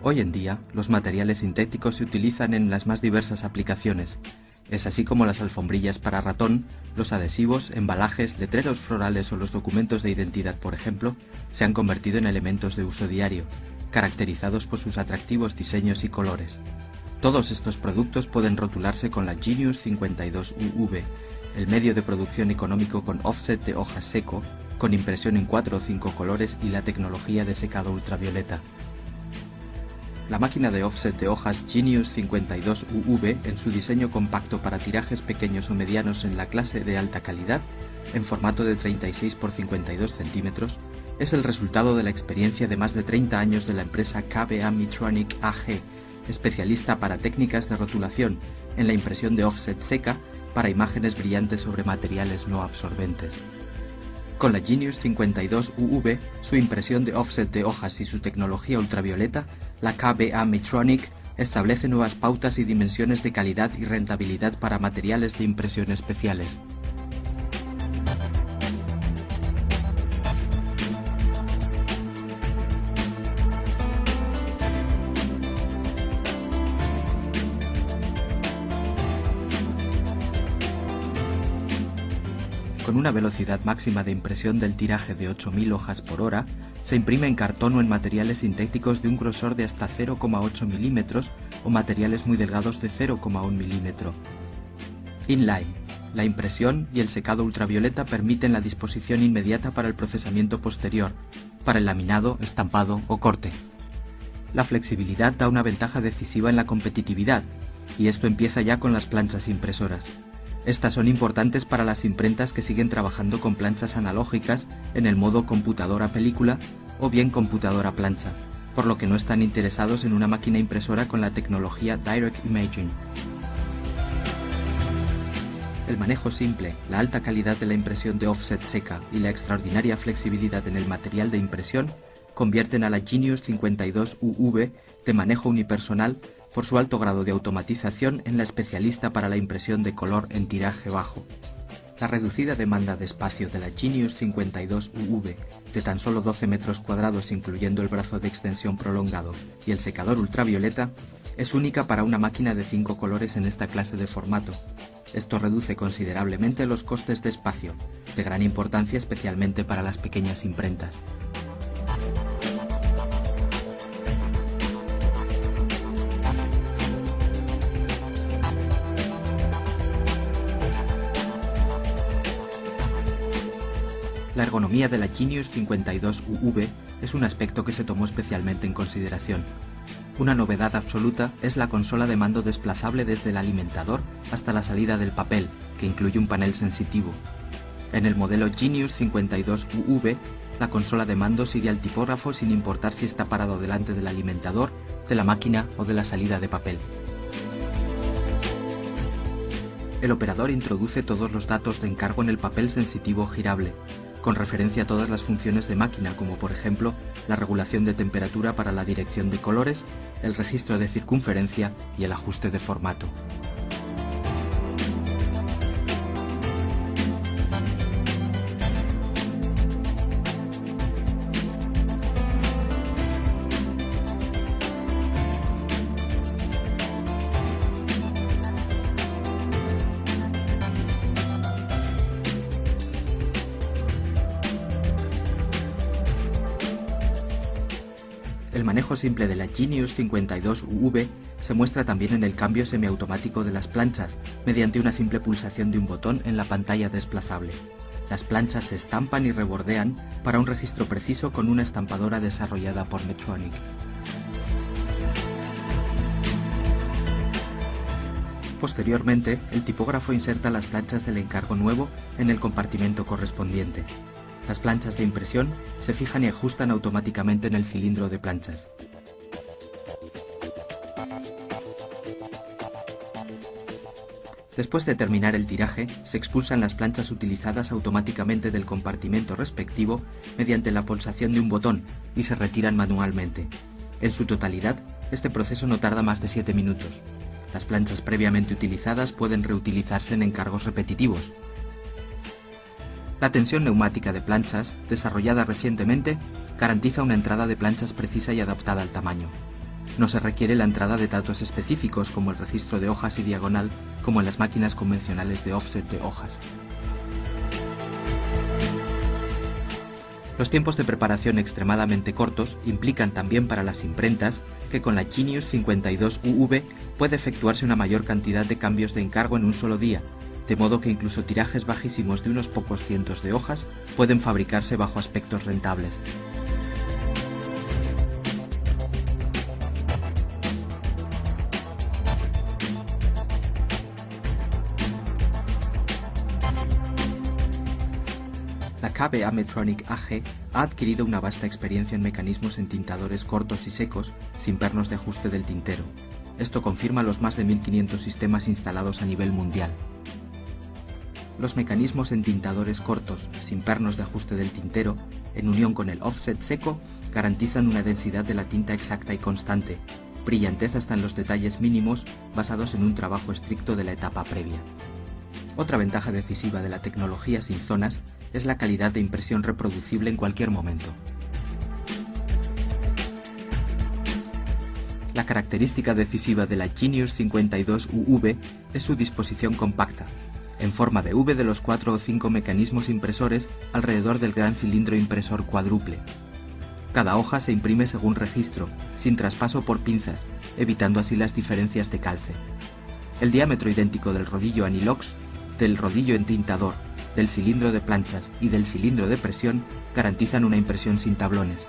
Hoy en día, los materiales sintéticos se utilizan en las más diversas aplicaciones. Es así como las alfombrillas para ratón, los adhesivos, embalajes, letreros florales o los documentos de identidad, por ejemplo, se han convertido en elementos de uso diario, caracterizados por sus atractivos diseños y colores. Todos estos productos pueden rotularse con la Genius 52UV, el medio de producción económico con offset de hojas seco, con impresión en 4 o 5 colores y la tecnología de secado ultravioleta. La máquina de offset de hojas Genius 52UV, en su diseño compacto para tirajes pequeños o medianos en la clase de alta calidad, en formato de 36 x 52 centímetros, es el resultado de la experiencia de más de 30 años de la empresa KBA Mitronic AG, especialista para técnicas de rotulación en la impresión de offset seca para imágenes brillantes sobre materiales no absorbentes. Con la Genius 52UV, su impresión de offset de hojas y su tecnología ultravioleta, la KBA Mitronic establece nuevas pautas y dimensiones de calidad y rentabilidad para materiales de impresión especiales. Con una velocidad máxima de impresión del tiraje de 8000 hojas por hora, se imprime en cartón o en materiales sintéticos de un grosor de hasta 0,8 milímetros o materiales muy delgados de 0,1 milímetro. Inline. La impresión y el secado ultravioleta permiten la disposición inmediata para el procesamiento posterior, para el laminado, estampado o corte. La flexibilidad da una ventaja decisiva en la competitividad, y esto empieza ya con las planchas impresoras. Estas son importantes para las imprentas que siguen trabajando con planchas analógicas en el modo computadora película o bien computadora plancha, por lo que no están interesados en una máquina impresora con la tecnología Direct Imaging. El manejo simple, la alta calidad de la impresión de offset seca y la extraordinaria flexibilidad en el material de impresión convierten a la Genius 52UV de manejo unipersonal por su alto grado de automatización en la especialista para la impresión de color en tiraje bajo. La reducida demanda de espacio de la Genius 52UV, de tan solo 12 metros cuadrados incluyendo el brazo de extensión prolongado y el secador ultravioleta, es única para una máquina de 5 colores en esta clase de formato. Esto reduce considerablemente los costes de espacio, de gran importancia especialmente para las pequeñas imprentas. La ergonomía de la Genius 52UV es un aspecto que se tomó especialmente en consideración. Una novedad absoluta es la consola de mando desplazable desde el alimentador hasta la salida del papel, que incluye un panel sensitivo. En el modelo Genius 52UV, la consola de mando sigue al tipógrafo sin importar si está parado delante del alimentador, de la máquina o de la salida de papel. El operador introduce todos los datos de encargo en el papel sensitivo girable, con referencia a todas las funciones de máquina, como por ejemplo la regulación de temperatura para la dirección de colores, el registro de circunferencia y el ajuste de formato. El manejo simple de la Genius 52UV se muestra también en el cambio semiautomático de las planchas, mediante una simple pulsación de un botón en la pantalla desplazable. Las planchas se estampan y rebordean para un registro preciso con una estampadora desarrollada por Mitronic. Posteriormente, el tipógrafo inserta las planchas del encargo nuevo en el compartimento correspondiente. Las planchas de impresión se fijan y ajustan automáticamente en el cilindro de planchas. Después de terminar el tiraje, se expulsan las planchas utilizadas automáticamente del compartimento respectivo mediante la pulsación de un botón y se retiran manualmente. En su totalidad, este proceso no tarda más de 7 minutos. Las planchas previamente utilizadas pueden reutilizarse en encargos repetitivos. La tensión neumática de planchas, desarrollada recientemente, garantiza una entrada de planchas precisa y adaptada al tamaño. No se requiere la entrada de datos específicos como el registro de hojas y diagonal, como en las máquinas convencionales de offset de hojas. Los tiempos de preparación extremadamente cortos implican también para las imprentas que con la Genius 52 UV puede efectuarse una mayor cantidad de cambios de encargo en un solo día, de modo que incluso tirajes bajísimos de unos pocos cientos de hojas pueden fabricarse bajo aspectos rentables. La KBA Metronic AG ha adquirido una vasta experiencia en mecanismos entintadores cortos y secos, sin pernos de ajuste del tintero. Esto confirma los más de 1500 sistemas instalados a nivel mundial. Los mecanismos entintadores cortos, sin pernos de ajuste del tintero, en unión con el offset seco, garantizan una densidad de la tinta exacta y constante, brillantez hasta en los detalles mínimos basados en un trabajo estricto de la etapa previa. Otra ventaja decisiva de la tecnología sin zonas es la calidad de impresión reproducible en cualquier momento. La característica decisiva de la Genius 52 UV es su disposición compacta, en forma de V de los 4 o 5 mecanismos impresores alrededor del gran cilindro impresor cuádruple. Cada hoja se imprime según registro, sin traspaso por pinzas, evitando así las diferencias de calce. El diámetro idéntico del rodillo Anilox, del rodillo entintador, del cilindro de planchas y del cilindro de presión garantizan una impresión sin tablones.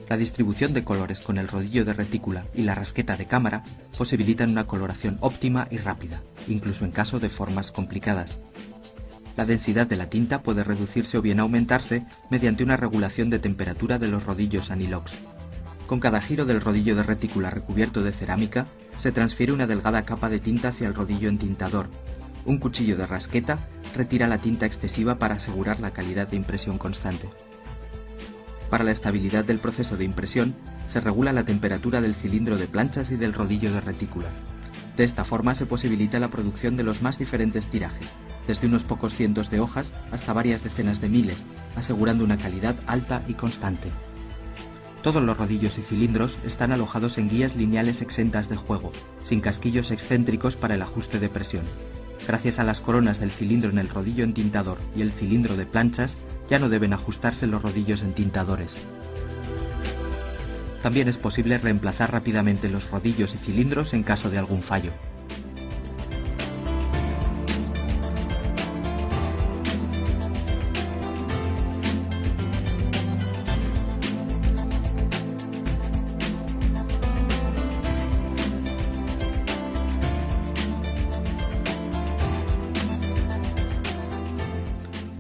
La distribución de colores con el rodillo de retícula y la rasqueta de cámara posibilitan una coloración óptima y rápida, incluso en caso de formas complicadas. La densidad de la tinta puede reducirse o bien aumentarse mediante una regulación de temperatura de los rodillos Anilox. Con cada giro del rodillo de retícula recubierto de cerámica, se transfiere una delgada capa de tinta hacia el rodillo entintador. Un cuchillo de rasqueta retira la tinta excesiva para asegurar la calidad de impresión constante. Para la estabilidad del proceso de impresión, se regula la temperatura del cilindro de planchas y del rodillo de retícula. De esta forma se posibilita la producción de los más diferentes tirajes, desde unos pocos cientos de hojas hasta varias decenas de miles, asegurando una calidad alta y constante. Todos los rodillos y cilindros están alojados en guías lineales exentas de juego, sin casquillos excéntricos para el ajuste de presión. Gracias a las coronas del cilindro en el rodillo entintador y el cilindro de planchas, ya no deben ajustarse los rodillos entintadores. También es posible reemplazar rápidamente los rodillos y cilindros en caso de algún fallo.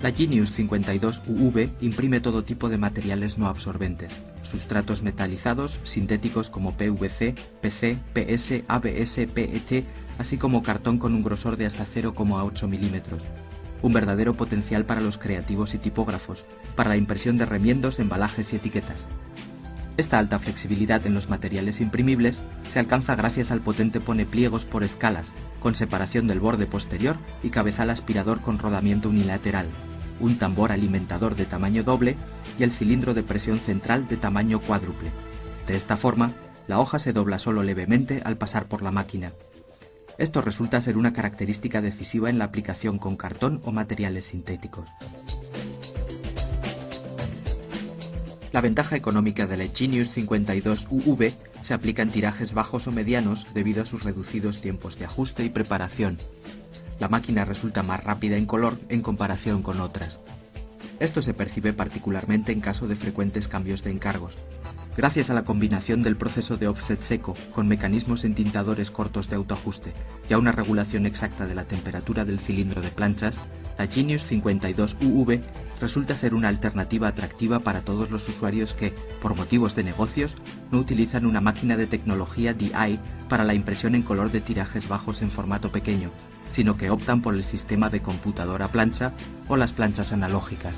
La Genius 52 UV imprime todo tipo de materiales no absorbentes, sustratos metalizados, sintéticos como PVC, PC, PS, ABS, PET, así como cartón con un grosor de hasta 0,8 milímetros. Un verdadero potencial para los creativos y tipógrafos, para la impresión de remiendos, embalajes y etiquetas. Esta alta flexibilidad en los materiales imprimibles se alcanza gracias al potente ponepliegos por escalas, con separación del borde posterior y cabezal aspirador con rodamiento unilateral, un tambor alimentador de tamaño doble y el cilindro de presión central de tamaño cuádruple. De esta forma, la hoja se dobla solo levemente al pasar por la máquina. Esto resulta ser una característica decisiva en la aplicación con cartón o materiales sintéticos. La ventaja económica de la Genius 52 UV se aplica en tirajes bajos o medianos debido a sus reducidos tiempos de ajuste y preparación. La máquina resulta más rápida en color en comparación con otras. Esto se percibe particularmente en caso de frecuentes cambios de encargos. Gracias a la combinación del proceso de offset seco con mecanismos entintadores cortos de autoajuste y a una regulación exacta de la temperatura del cilindro de planchas, la Genius 52 UV resulta ser una alternativa atractiva para todos los usuarios que, por motivos de negocios, no utilizan una máquina de tecnología DI para la impresión en color de tirajes bajos en formato pequeño, sino que optan por el sistema de computadora plancha o las planchas analógicas.